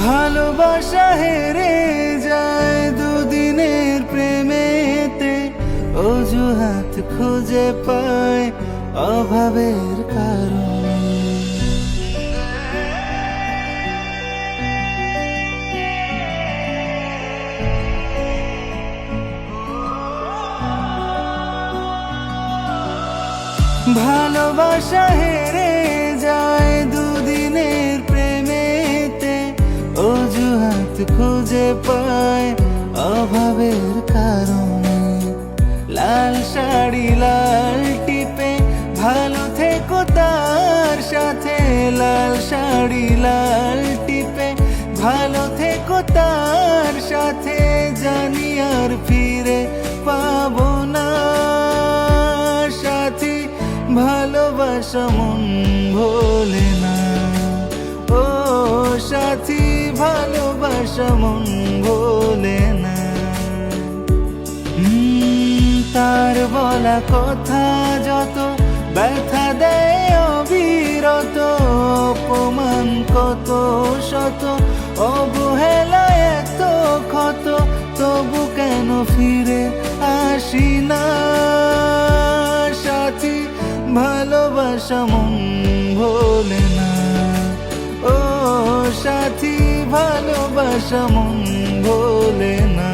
ভালোবাসা হেরে যায় দুদিনের প্রেমেতে, অজুহাত খুঁজে পায় অভাবের কারণ। ভালোবাসা হেরে যায় দুদিনের প্রেমেতে, অজুহাত খুঁজে পায় অভাবের কারণে। লাল শাড়ি লাল টিপে ভালো থেকো তার সাথে, লাল শাড়ি লাল টিপে ভালো থেকো তার সাথে। জানি আর ফিরে পাবো না সাথী, ভালোবাসা মন ভোলে না। ও সাথী, ভালোবাসা মন ভোলে না। তার বলা কথা যত ব্যথা দেয় অবিরত, অপমান কত শত, অবহেলায় এত ক্ষত, তবু কেন ফিরে আসি না সাথী, ভালোবাসা মন ভোলে না। ও সাথী, ভালোবাসা মন ভোলে না।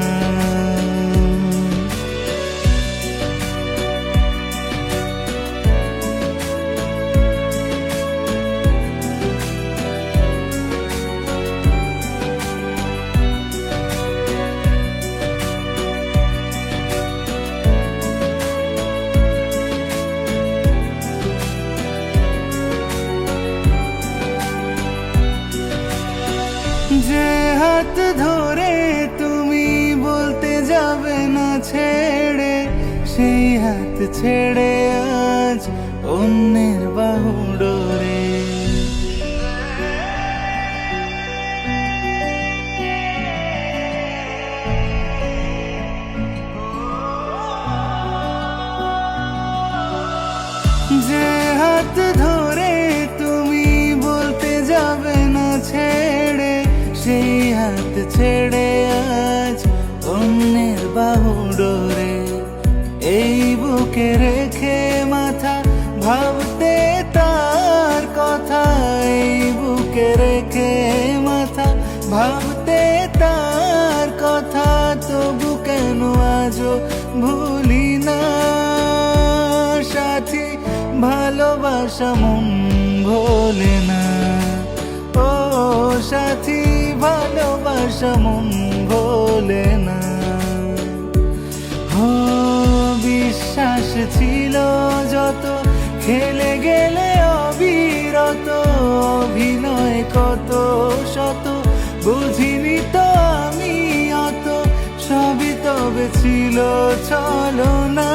যে হাত ধরে তুমি বলতে যাবে না ছেড়ে, সেই হাত ছেড়ে আজ অন্যের বাহু ডোরে। যে হাত ধরে তুমি বলতে যাবে না ছেড়ে, সেই হাত ছেড়ে আজ অন্যের বাহু ডোরে। এই বুকে রেখে মাথা ভাবতে তার কথা, এই বুকে রেখে মাথা ভাবতে তার কথা, তবু কেন আজও ভুলি না সাথী, ভালোবাসা মন ভোলে না। ও সাথী, ভালোবাসা মন ভোলে না। ও বিশ্বাস ছিল যত, খেলে গেলে অবিরত, অভিনয় কত শত, বুঝিনি তো আমি অত, সবই তবে ছিল ছলনা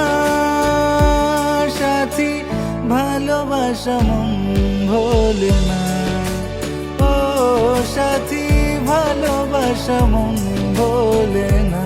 সাথী, ভালোবাসা মন ভোলে না। ও সাথী, ভালোবাসা মন ভোলে না।